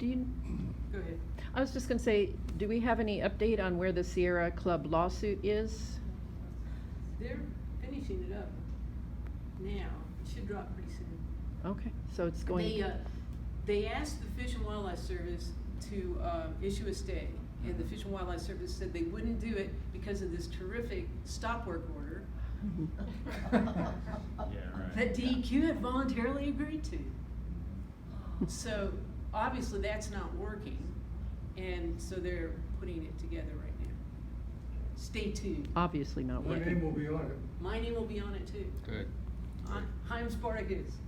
Do you, Go ahead. I was just gonna say, do we have any update on where the Sierra Club lawsuit is? They're finishing it up now. It should drop pretty soon. Okay, so it's going. They asked the Fish and Wildlife Service to issue a stay, and the Fish and Wildlife Service said they wouldn't do it because of this terrific stop work order that DEQ had voluntarily agreed to. So obviously that's not working, and so they're putting it together right now. Stay tuned. Obviously not My working. name will be on it. My name will be on it too. Good. Chaim Spartacus.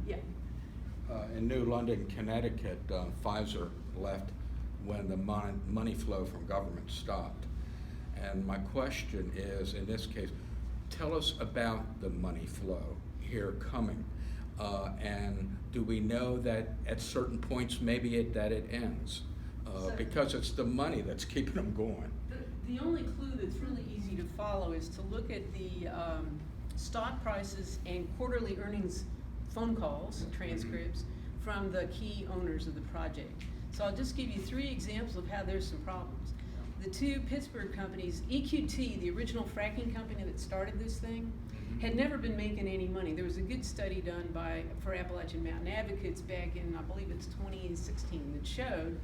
Yeah. In New London, Connecticut, Pfizer left when the money flow from government stopped. And my question is, in this case, tell us about the money flow here coming. And do we know that at certain points maybe that it ends? Because it's the money that's keeping them going. The only clue that's really easy to follow is to look at the stock prices and quarterly earnings phone calls, transcripts, from the key owners of the project. So I'll just give you 3 examples of how there's some problems. The 2 Pittsburgh companies, EQT, the original fracking company that started this thing, had never been making any money. There was a good study done for Appalachian Mountain Advocates back in, I believe it's 2016, that showed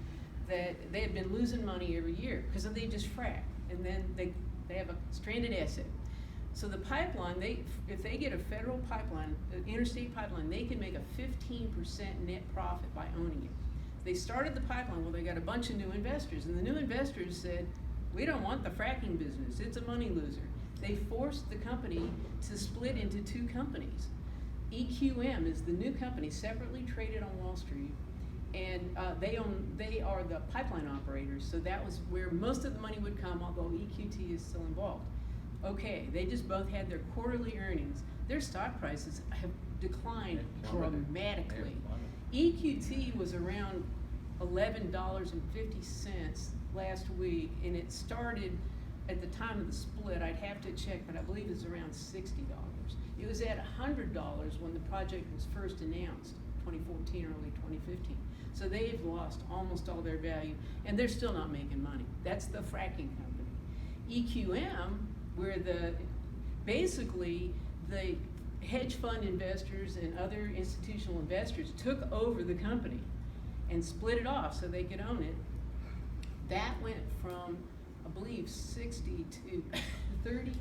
that they had been losing money every year because they just frack, and then they have a stranded asset. So the pipeline, if they get a federal pipeline, an interstate pipeline, they can make a 15% net profit by owning it. They started the pipeline, well, they got a bunch of new investors, and the new investors said, we don't want the fracking business, it's a money loser. They forced the company to split into 2 companies. EQM is the new company, separately traded on Wall Street, and they are the pipeline operators, so that was where most of the money would come, although EQT is still involved. Okay, they just both had their quarterly earnings. Their stock prices have declined dramatically. EQT was around $11.50 last week, and it started at the time of the split, I'd have to check, but I believe it was around $60. It was at $100 when the project was first announced, 2014, early 2015. So they've lost almost all their value, and they're still not making money. That's the fracking company. EQM, where basically the hedge fund investors and other institutional investors took over the company and split it off so they could own it. That went from, I believe, 60 to 30,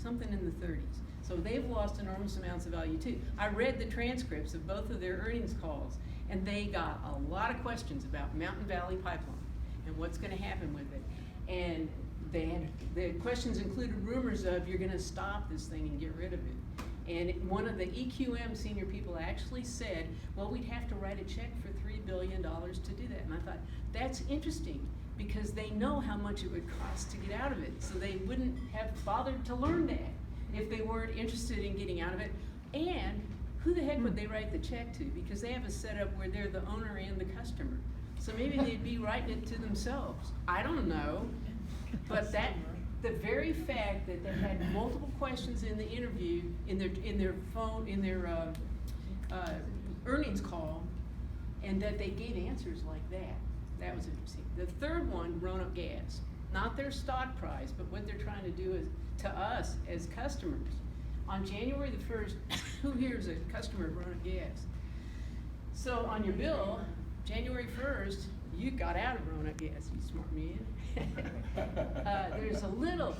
something in the 30s. So they've lost enormous amounts of value too. I read the transcripts of both of their earnings calls, and they got a lot of questions about Mountain Valley Pipeline and what's going to happen with it. And the questions included rumors of, you're going to stop this thing and get rid of it. And one of the EQM senior people actually said, well, we'd have to write a check for $3 billion to do that. And I thought, that's interesting, because they know how much it would cost to get out of it. So they wouldn't have bothered to learn that if they weren't interested in getting out of it. And who the heck would they write the check to? Because they have a setup where they're the owner and the customer. So maybe they'd be writing it to themselves. I don't know. But the very fact that they had multiple questions in the interview, in their earnings call, and that they gave answers like that was interesting. The third one, Roanoke Gas. Not their stock price, but what they're trying to do is to us as customers. On January the 1st, who here is a customer of Roanoke Gas? So on your bill, January 1st, you got out of Roanoke Gas, you smart man. There's a little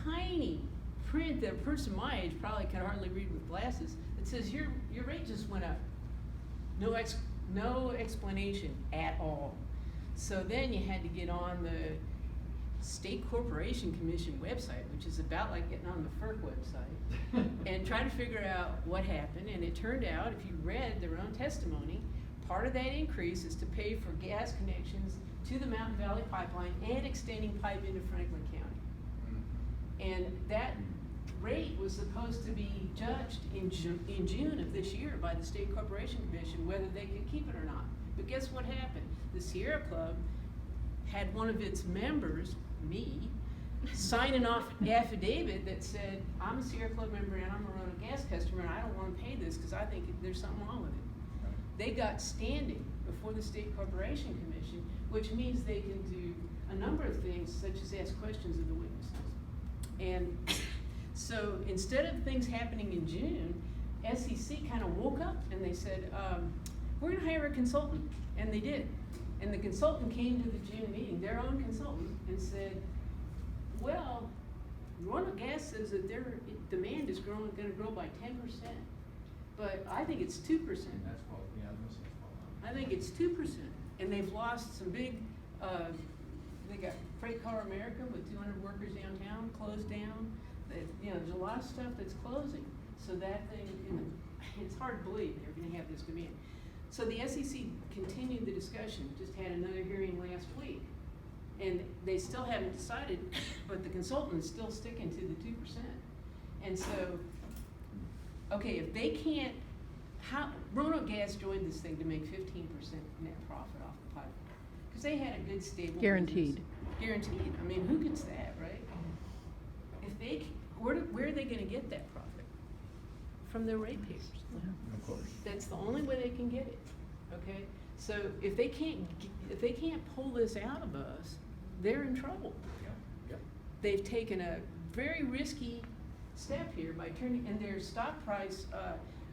tiny print that a person my age probably can hardly read with glasses that says your rate just went up. No explanation at all. So then you had to get on the State Corporation Commission website, which is about like getting on the FERC website, and try to figure out what happened. And it turned out, if you read their own testimony, part of that increase is to pay for gas connections to the Mountain Valley Pipeline and extending pipe into Franklin County. And that rate was supposed to be judged in June of this year by the State Corporation Commission, whether they could keep it or not. But guess what happened? The Sierra Club had one of its members, me, sign an affidavit that said, I'm a Sierra Club member and I'm a Roanoke Gas customer, and I don't want to pay this because I think there's something wrong with it. They got standing before the State Corporation Commission, which means they can do a number of things, such as ask questions of the witnesses. And so instead of things happening in June, SEC kind of woke up and they said, we're gonna hire a consultant, and they did. And the consultant came to the June meeting, their own consultant, and said, well, Roanoke Gas says that their demand is gonna grow by 10%, but I think it's 2%. That's what, yeah, I think it's 2%, and they've lost some big, they got Freight Car America with 200 workers downtown, closed down. There's a lot of stuff that's closing, so that thing, it's hard to believe they're gonna have this demand. So the SEC continued the discussion, just had another hearing last week, and they still haven't decided, but the consultant is still sticking to the 2%. And so, okay, if they can't, Roanoke Gas joined this thing to make 15% net profit off the pipeline, because they had a good stable Guaranteed. business. Guaranteed. I mean, who gets that, right? If they, where are they gonna get that profit? From their ratepayers. of course. That's the only way they can get it, okay? So if they can't pull this out of us, they're in trouble. Yep. They've taken a very risky step here by turning, and their stock price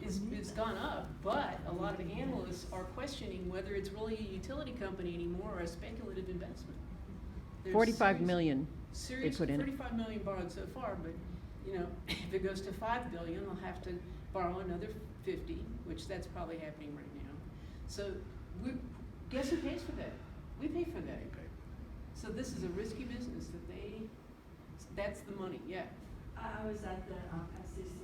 is gone up, but a lot of analysts are questioning whether it's really a utility company anymore or a speculative investment. There's 45 million they serious, put in it. 35 million borrowed so far, but, if it goes to 5 billion, they'll have to borrow another 50, which that's probably happening right now. So guess who pays for that? We pay for that. So this is a risky business that's the money, yeah. I was at the SEC